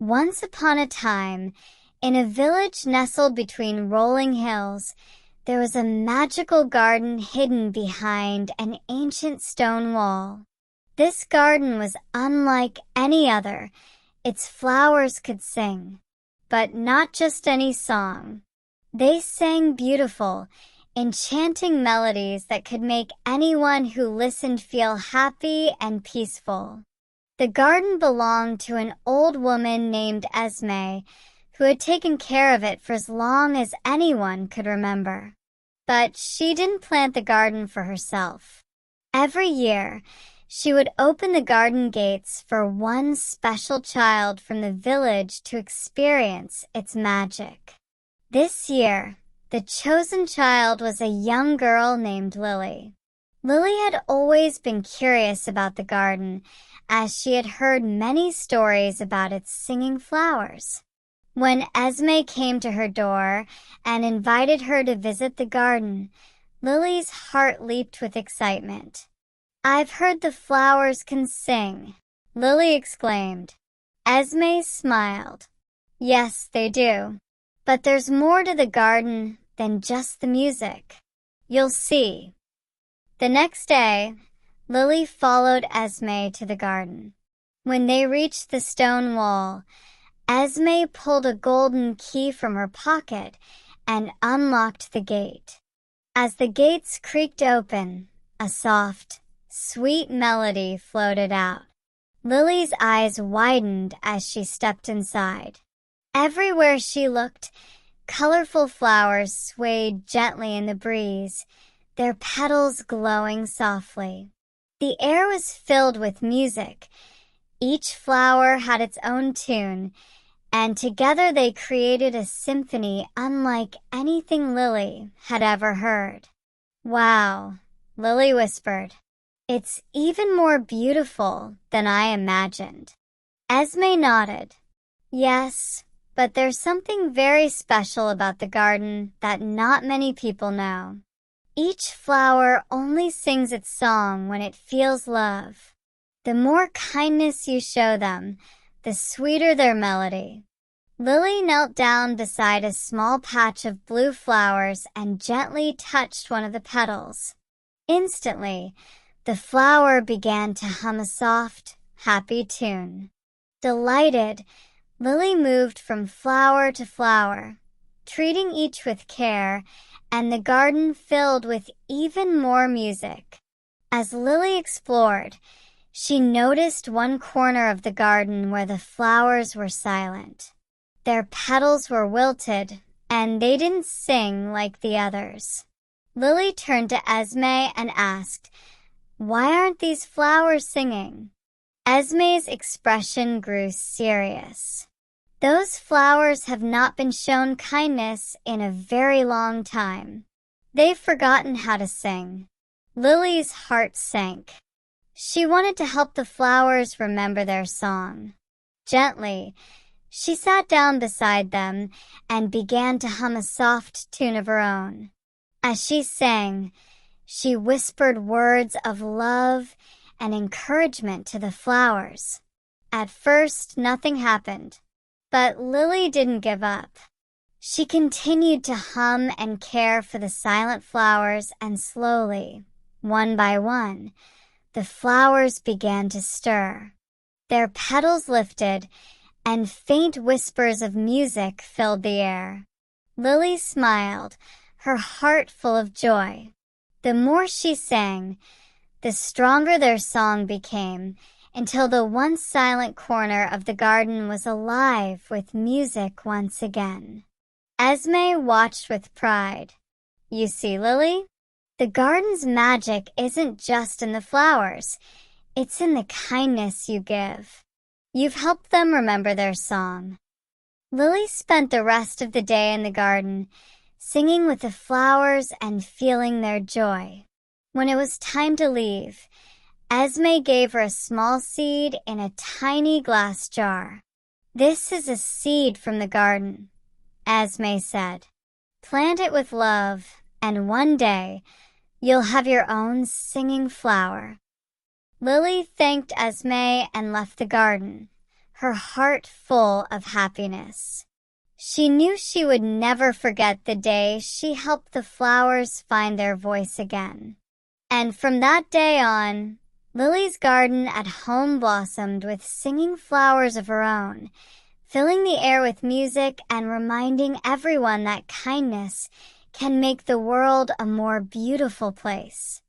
Once upon a time, in a village nestled between rolling hills, there was a magical garden hidden behind an ancient stone wall. This garden was unlike any other. Its flowers could sing, but not just any song. They sang beautiful, enchanting melodies that could make anyone who listened feel happy and peaceful. The garden belonged to an old woman named Esme, who had taken care of it for as long as anyone could remember. But she didn't plant the garden for herself. Every year, she would open the garden gates for one special child from the village to experience its magic. This year, the chosen child was a young girl named Lily. Lily had always been curious about the garden, as she had heard many stories about its singing flowers. When Esme came to her door and invited her to visit the garden, Lily's heart leaped with excitement. "I've heard the flowers can sing," Lily exclaimed. Esme smiled. "Yes, they do. But there's more to the garden than just the music. You'll see." The next day, Lily followed Esme to the garden. When they reached the stone wall, Esme pulled a golden key from her pocket and unlocked the gate. As the gates creaked open, a soft, sweet melody floated out. Lily's eyes widened as she stepped inside. Everywhere she looked, colorful flowers swayed gently in the breeze, their petals glowing softly. The air was filled with music. Each flower had its own tune, and together they created a symphony unlike anything Lily had ever heard. "Wow," Lily whispered. "It's even more beautiful than I imagined." Esme nodded. "Yes, but there's something very special about the garden that not many people know. Each flower only sings its song when it feels love. The more kindness you show them, the sweeter their melody." Lily knelt down beside a small patch of blue flowers and gently touched one of the petals. Instantly, the flower began to hum a soft, happy tune. Delighted, Lily moved from flower to flower, treating each with care, and the garden filled with even more music. As Lily explored, she noticed one corner of the garden where the flowers were silent. Their petals were wilted, and they didn't sing like the others. Lily turned to Esme and asked, "Why aren't these flowers singing?" Esme's expression grew serious. "Those flowers have not been shown kindness in a very long time. They've forgotten how to sing." Lily's heart sank. She wanted to help the flowers remember their song. Gently, she sat down beside them and began to hum a soft tune of her own. As she sang, she whispered words of love and encouragement to the flowers. At first, nothing happened, but Lily didn't give up. She continued to hum and care for the silent flowers, and slowly, one by one, the flowers began to stir. Their petals lifted, and faint whispers of music filled the air. Lily smiled, her heart full of joy. The more she sang, the stronger their song became, until the once silent corner of the garden was alive with music once again. Esme watched with pride. "You see, Lily? The garden's magic isn't just in the flowers. It's in the kindness you give. You've helped them remember their song." Lily spent the rest of the day in the garden, singing with the flowers and feeling their joy. When it was time to leave, Esme gave her a small seed in a tiny glass jar. "This is a seed from the garden," Esme said. "Plant it with love, and one day, you'll have your own singing flower." Lily thanked Esme and left the garden, her heart full of happiness. She knew she would never forget the day she helped the flowers find their voice again. And from that day on, Lily's garden at home blossomed with singing flowers of her own, filling the air with music and reminding everyone that kindness can make the world a more beautiful place.